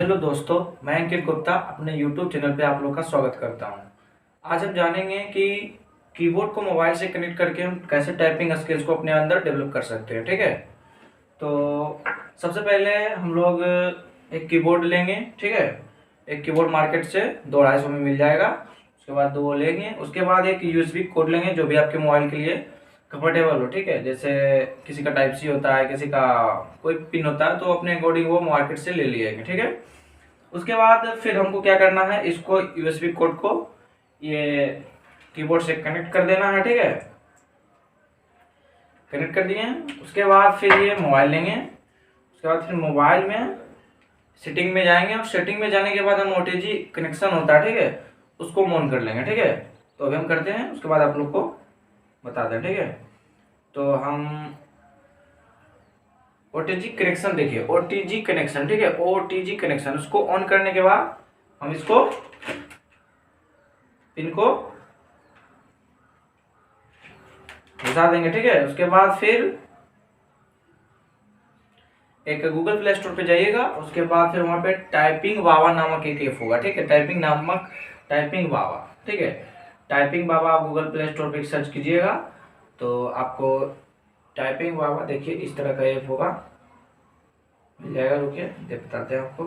Hello दोस्तों, मैं अंकित गुप्ता अपने यूट्यूब चैनल पे आप लोग का स्वागत करता हूं। आज हम जानेंगे कि कीबोर्ड को मोबाइल से कनेक्ट करके हम कैसे टाइपिंग स्किल्स को अपने अंदर डेवलप कर सकते हैं। ठीक है, तो सबसे पहले हम लोग एक कीबोर्ड लेंगे। ठीक है, एक कीबोर्ड मार्केट से 200-250 में मिल जाएगा। उसके बाद दो लेंगे। उसके बाद एक यूएसबी कोड लेंगे जो भी आपके मोबाइल के लिए कंफर्टेबल हो। ठीक है, जैसे किसी का टाइप सी होता है, किसी का कोई पिन होता है, तो अपने अकॉर्डिंग वो मार्केट से ले लिएंगे। ठीक है, उसके बाद फिर हमको क्या करना है, इसको यूएसबी कोड को ये कीबोर्ड से कनेक्ट कर देना है। ठीक है, कनेक्ट कर दिए। उसके बाद फिर ये मोबाइल लेंगे। उसके बाद फिर मोबाइल में सेटिंग में जाएंगे और सेटिंग में जाने के बाद हम ओटीजी कनेक्शन होता है, ठीक है, उसको ऑन कर लेंगे। ठीक है, तो अभी हम करते हैं, उसके बाद आप लोग को बता दें। ठीक है, तो हम ओटीजी कनेक्शन देखिए, ओटीजी कनेक्शन, ठीक है, ओटीजी कनेक्शन उसको ऑन करने के बाद हम इसको पिन को घुसा देंगे। ठीक है, उसके बाद फिर एक गूगल प्ले स्टोर पे जाइएगा। उसके बाद फिर वहां पे टाइपिंग बाबा नामक एक ऐप होगा। ठीक है, टाइपिंग बाबा। ठीक है, टाइपिंग बाबा आप गूगल प्ले स्टोर पे सर्च कीजिएगा तो आपको टाइपिंग बाबा देखिए इस तरह का ऐप होगा, मिल जाएगा। रुकिए बताते हैं आपको।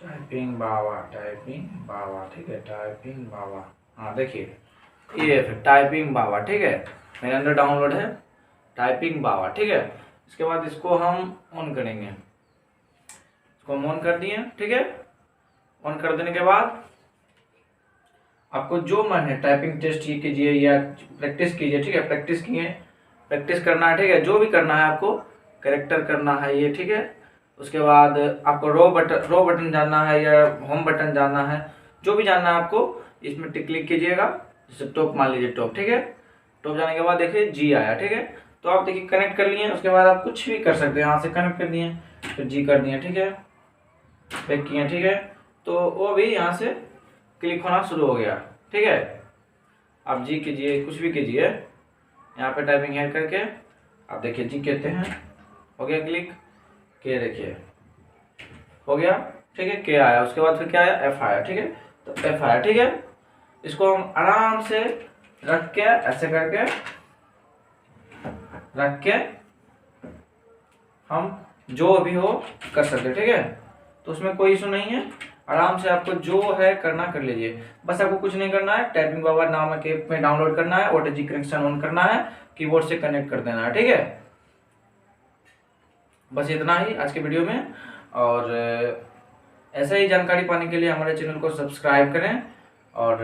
टाइपिंग बाबा, टाइपिंग बाबा, ठीक है, टाइपिंग बाबा। हाँ देखिए, ये है टाइपिंग बाबा। ठीक है, मेरे अंदर डाउनलोड है टाइपिंग बाबा। ठीक है, इसके बाद इसको हम ऑन करेंगे। इसको हम ऑन कर दिए। ठीक है, ऑन कर देने के बाद आपको जो मन है टाइपिंग टेस्ट ये कीजिए या प्रैक्टिस कीजिए। ठीक है, प्रैक्टिस किए, प्रैक्टिस करना है। ठीक है, जो भी करना है आपको, करेक्टर करना है ये। ठीक है, उसके बाद आपको रो बटन जानना है या होम बटन जानना है, जो भी जानना है आपको इसमें क्लिक कीजिएगा। जैसे टॉप मान लीजिए, टॉप। ठीक है, टॉप जाने के बाद देखिए जी आया। ठीक है, तो आप देखिए कनेक्ट कर लिए। उसके बाद आप कुछ भी कर सकते हैं, यहाँ से कनेक्ट कर दिए, फिर जी कर दिए। ठीक है, बैक किए। ठीक है, तो वो भी यहाँ से क्लिक होना शुरू हो गया। ठीक है, आप जी कीजिए, कुछ भी कीजिए, यहाँ पे टाइपिंग है करके आप देखिए जी कहते हैं, हो गया क्लिक, के देखिए हो गया। ठीक है, के आया। उसके बाद फिर क्या आया, एफ आया। ठीक है, तो एफ आया। ठीक है, इसको हम आराम से रख के ऐसे करके रख के हम जो भी हो कर सकते हैं। ठीक है, तो उसमें कोई इशू नहीं है, आराम से आपको जो है करना कर लीजिए। बस आपको कुछ नहीं करना है, टाइपिंग बाबा नामक ऐप में डाउनलोड करना है, ओटीजी कनेक्शन ऑन करना है, कीबोर्ड से कनेक्ट कर देना है। ठीक है, बस इतना ही आज के वीडियो में। और ऐसा ही जानकारी पाने के लिए हमारे चैनल को सब्सक्राइब करें और